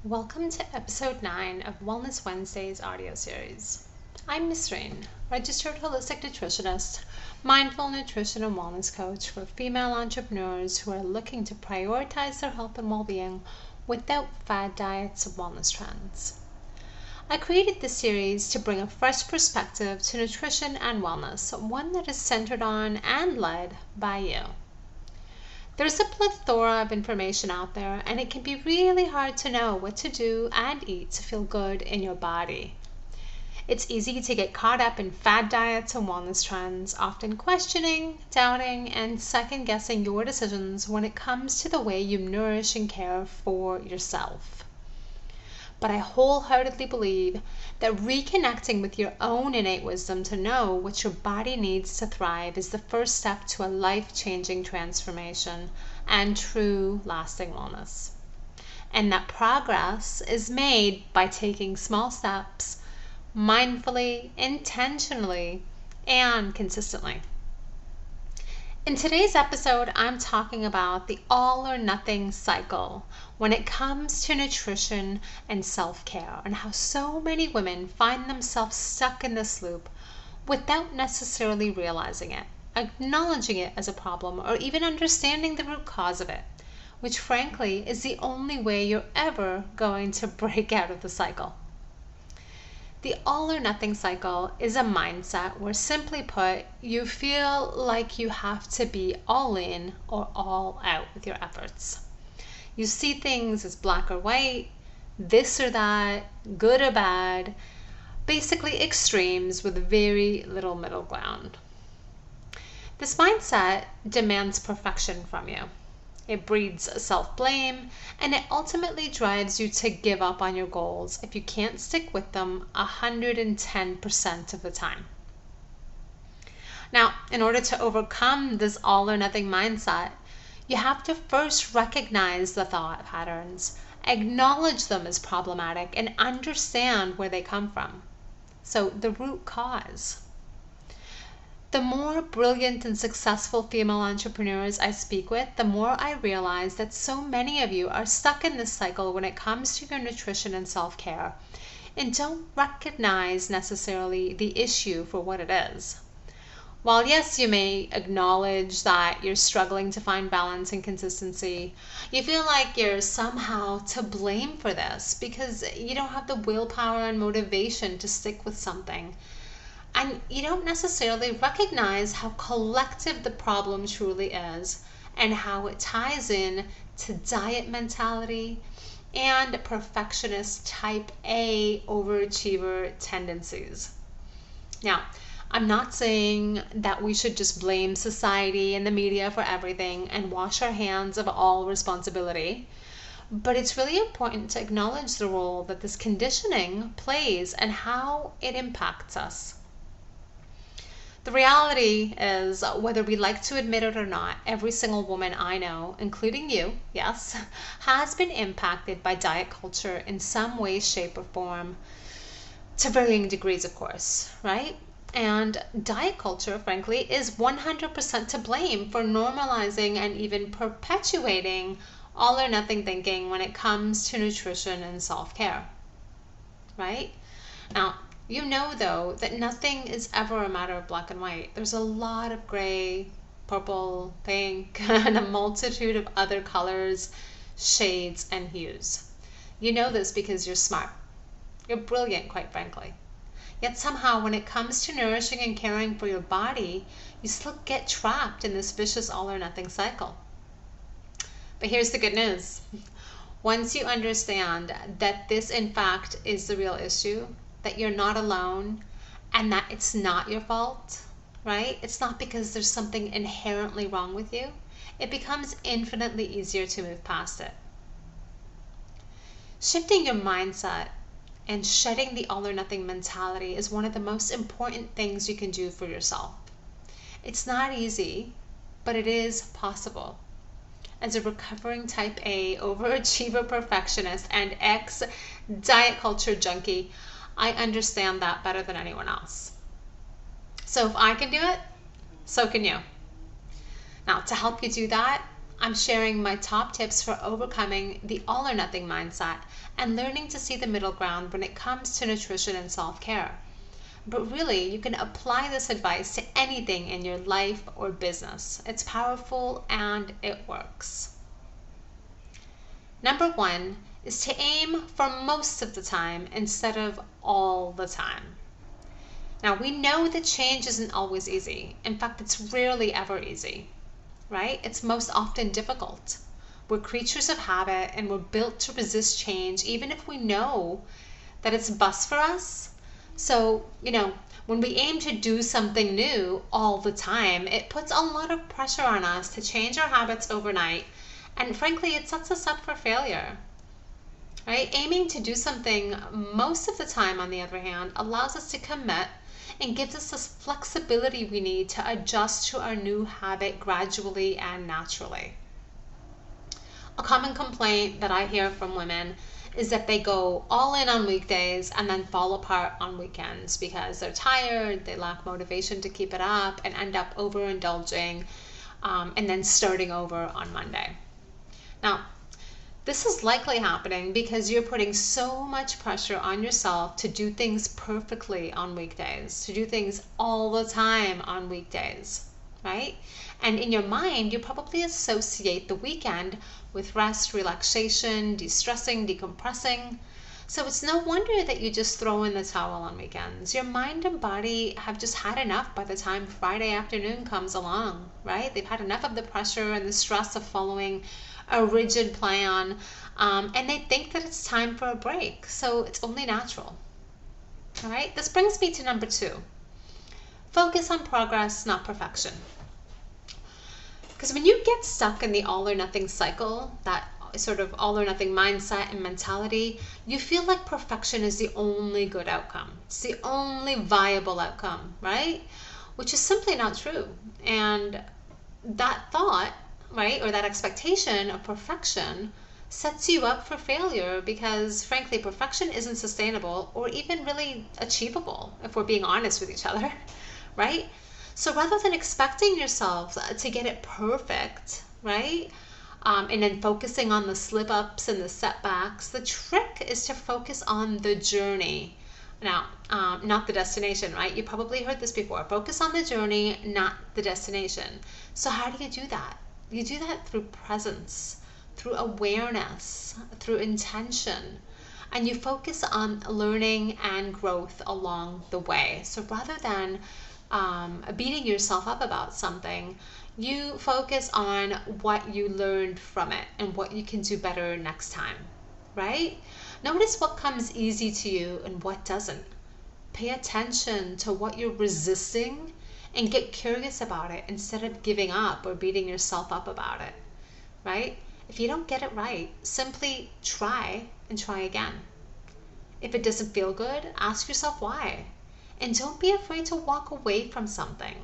Welcome to episode 9 of Wellness Wednesday's audio series. I'm Nissrine, registered holistic nutritionist, mindful nutrition and wellness coach for female entrepreneurs who are looking to prioritize their health and well-being without fad diets and wellness trends. I created this series to bring a fresh perspective to nutrition and wellness, one that is centered on and led by you. There's a plethora of information out there, and it can be really hard to know what to do and eat to feel good in your body. It's easy to get caught up in fad diets and wellness trends, often questioning, doubting, and second-guessing your decisions when it comes to the way you nourish and care for yourself. But I wholeheartedly believe that reconnecting with your own innate wisdom to know what your body needs to thrive is the first step to a life-changing transformation and true lasting wellness. And that progress is made by taking small steps mindfully, intentionally, and consistently. In today's episode, I'm talking about the all or nothing cycle when it comes to nutrition and self-care, and how so many women find themselves stuck in this loop without necessarily realizing it, acknowledging it as a problem, or even understanding the root cause of it, which frankly is the only way you're ever going to break out of the cycle. The all or nothing cycle is a mindset where, simply put, you feel like you have to be all in or all out with your efforts. You see things as black or white, this or that, good or bad, basically extremes with very little middle ground. This mindset demands perfection from you. It breeds self-blame, and it ultimately drives you to give up on your goals if you can't stick with them 110% of the time. Now, in order to overcome this all or nothing mindset, you have to first recognize the thought patterns, acknowledge them as problematic, and understand where they come from. So, the root cause. The more brilliant and successful female entrepreneurs I speak with, the more I realize that so many of you are stuck in this cycle when it comes to your nutrition and self-care, and don't recognize necessarily the issue for what it is. While yes, you may acknowledge that you're struggling to find balance and consistency, you feel like you're somehow to blame for this because you don't have the willpower and motivation to stick with something. And you don't necessarily recognize how collective the problem truly is and how it ties in to diet mentality and perfectionist type A overachiever tendencies. Now, I'm not saying that we should just blame society and the media for everything and wash our hands of all responsibility, but it's really important to acknowledge the role that this conditioning plays and how it impacts us. The reality is, whether we like to admit it or not, every single woman I know, including you, yes, has been impacted by diet culture in some way, shape, or form, to varying degrees, of course, right? And diet culture, frankly, is 100% to blame for normalizing and even perpetuating all or nothing thinking when it comes to nutrition and self-care, right? Now, you know, though, that nothing is ever a matter of black and white. There's a lot of gray, purple, pink, and a multitude of other colors, shades, and hues. You know this because you're smart. You're brilliant, quite frankly. Yet somehow, when it comes to nourishing and caring for your body, you still get trapped in this vicious all or nothing cycle. But here's the good news. Once you understand that this, in fact, is the real issue, that you're not alone, and that it's not your fault, right? It's not because there's something inherently wrong with you. It becomes infinitely easier to move past it. Shifting your mindset and shedding the all or nothing mentality is one of the most important things you can do for yourself. It's not easy, but it is possible. As a recovering type A overachiever perfectionist and ex-diet culture junkie, I understand that better than anyone else. So if I can do it, so can you. Now, to help you do that, I'm sharing my top tips for overcoming the all or nothing mindset and learning to see the middle ground when it comes to nutrition and self-care. But really, you can apply this advice to anything in your life or business. It's powerful and it works. Number 1 is to aim for most of the time instead of all the time. Now, we know that change isn't always easy. In fact, it's rarely ever easy, right? It's most often difficult. We're creatures of habit and we're built to resist change even if we know that it's best for us. So, when we aim to do something new all the time, it puts a lot of pressure on us to change our habits overnight. And frankly, it sets us up for failure, right? Aiming to do something most of the time, on the other hand, allows us to commit and gives us this flexibility we need to adjust to our new habit gradually and naturally. A common complaint that I hear from women is that they go all in on weekdays and then fall apart on weekends because they're tired, they lack motivation to keep it up, and end up overindulging and then starting over on Monday. Now, this is likely happening because you're putting so much pressure on yourself to do things perfectly on weekdays, to do things all the time on weekdays, right? And in your mind, you probably associate the weekend with rest, relaxation, de-stressing, decompressing. So it's no wonder that you just throw in the towel on weekends. Your mind and body have just had enough by the time Friday afternoon comes along, right? They've had enough of the pressure and the stress of following a rigid plan, and they think that it's time for a break. So it's only natural. All right, this brings me to number 2. Focus on progress, not perfection. Because when you get stuck in the all or nothing cycle, that sort of all or nothing mindset and mentality, you feel like perfection is the only good outcome. It's the only viable outcome, right? Which is simply not true. And that thought, right, or that expectation of perfection sets you up for failure because, frankly, perfection isn't sustainable or even really achievable if we're being honest with each other, right? So rather than expecting yourself to get it perfect, right, and then focusing on the slip-ups and the setbacks, the trick is to focus on the journey. Now, not the destination, right? You probably heard this before. Focus on the journey, not the destination. So how do you do that? You do that through presence, through awareness, through intention, and you focus on learning and growth along the way. So rather than beating yourself up about something, you focus on what you learned from it and what you can do better next time, right? Notice what comes easy to you and what doesn't. Pay attention to what you're resisting and get curious about it instead of giving up or beating yourself up about it, right? If you don't get it right, simply try and try again. If it doesn't feel good, ask yourself why. And don't be afraid to walk away from something.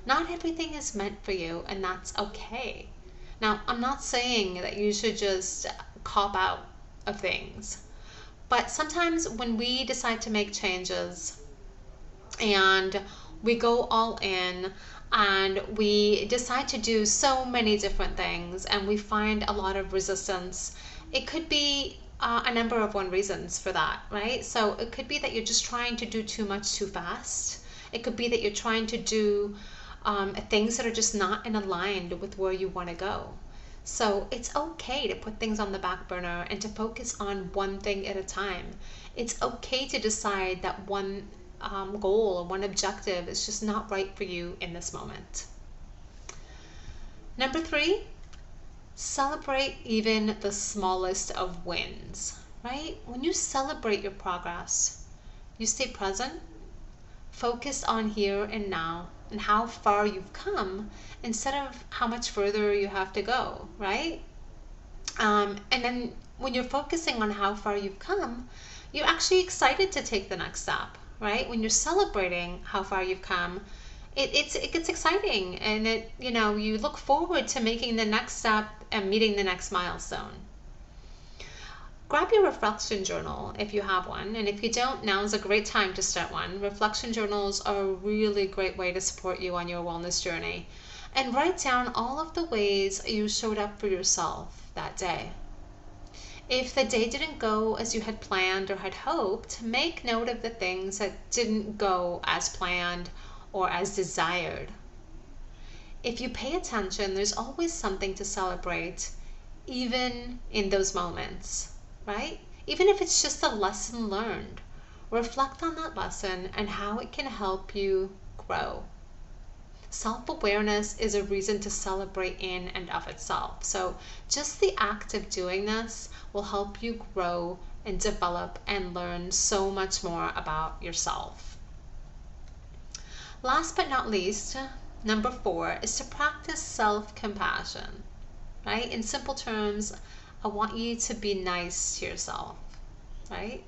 Not everything is meant for you, and that's okay. Now, I'm not saying that you should just cop out of things, but sometimes when we decide to make changes and we go all in and we decide to do so many different things and we find a lot of resistance, it could be a number of reasons for that, right? So it could be that you're just trying to do too much too fast. It could be that you're trying to do things that are just not in aligned with where you want to go. So it's okay to put things on the back burner and to focus on one thing at a time. It's okay to decide that one goal or one objective is just not right for you in this moment. Number 3, celebrate even the smallest of wins, right? When you celebrate your progress, you stay present, focus on here and now and how far you've come instead of how much further you have to go, right? And then when you're focusing on how far you've come, you're actually excited to take the next step, right? When you're celebrating how far you've come, it gets exciting, and you look forward to making the next step and meeting the next milestone. Grab your reflection journal if you have one, and if you don't, now is a great time to start one. Reflection journals are a really great way to support you on your wellness journey. And write down all of the ways you showed up for yourself that day. If the day didn't go as you had planned or had hoped, make note of the things that didn't go as planned or as desired. If you pay attention, there's always something to celebrate, even in those moments, right? Even if it's just a lesson learned, reflect on that lesson and how it can help you grow. Self-awareness is a reason to celebrate in and of itself. So just the act of doing this will help you grow and develop and learn so much more about yourself. Last but not least, number 4 is to practice self-compassion, right? In simple terms, I want you to be nice to yourself, right?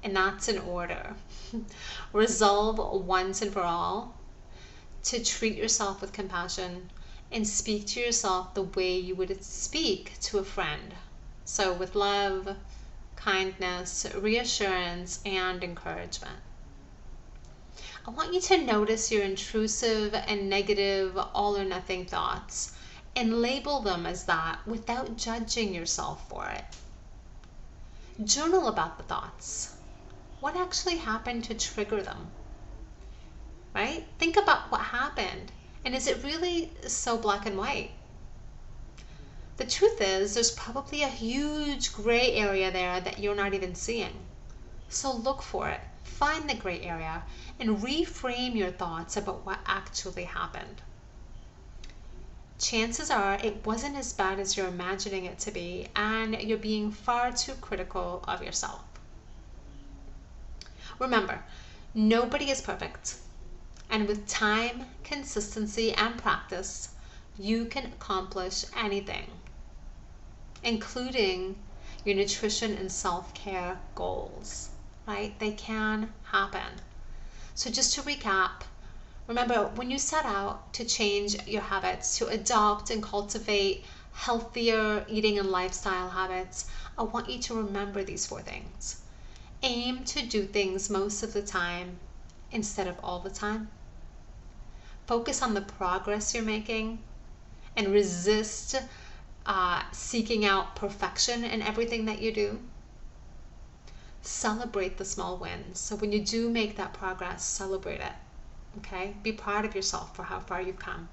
And that's in order. Resolve once and for all to treat yourself with compassion and speak to yourself the way you would speak to a friend. So with love, kindness, reassurance, and encouragement. I want you to notice your intrusive and negative all or nothing thoughts and label them as that without judging yourself for it. Journal about the thoughts. What actually happened to trigger them? Right? Think about what happened. And is it really so black and white? The truth is, there's probably a huge gray area there that you're not even seeing. So look for it, find the gray area, and reframe your thoughts about what actually happened. Chances are it wasn't as bad as you're imagining it to be, and you're being far too critical of yourself. Remember, nobody is perfect. And with time, consistency, and practice, you can accomplish anything, including your nutrition and self-care goals, right? They can happen. So just to recap, remember, when you set out to change your habits, to adopt and cultivate healthier eating and lifestyle habits, I want you to remember these 4 things. Aim to do things most of the time instead of all the time. Focus on the progress you're making and resist seeking out perfection in everything that you do. Celebrate the small wins. So when you do make that progress, celebrate it. Okay? Be proud of yourself for how far you've come.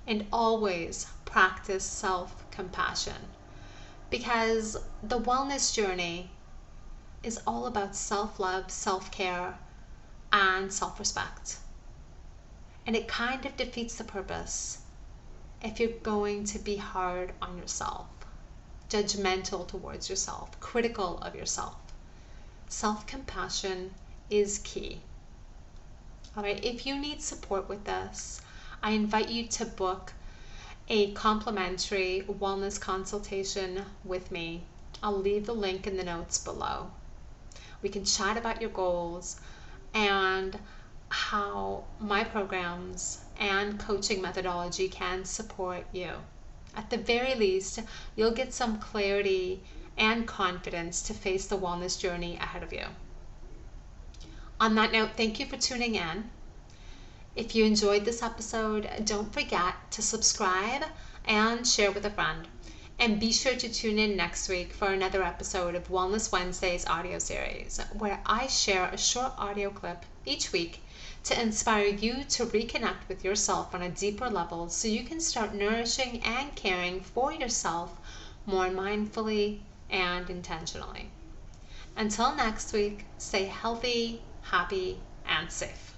And always practice self-compassion, because the wellness journey is all about self-love, self-care, and self-respect. And it kind of defeats the purpose if you're going to be hard on yourself, judgmental towards yourself, critical of yourself. Self-compassion is key. All right, if you need support with this, I invite you to book a complimentary wellness consultation with me. I'll leave the link in the notes below. We can chat about your goals and how my programs and coaching methodology can support you. At the very least, you'll get some clarity and confidence to face the wellness journey ahead of you. On that note, thank you for tuning in. If you enjoyed this episode, don't forget to subscribe and share with a friend. And be sure to tune in next week for another episode of Wellness Wednesdays audio series, where I share a short audio clip each week to inspire you to reconnect with yourself on a deeper level so you can start nourishing and caring for yourself more mindfully and intentionally. Until next week, stay healthy, happy, and safe.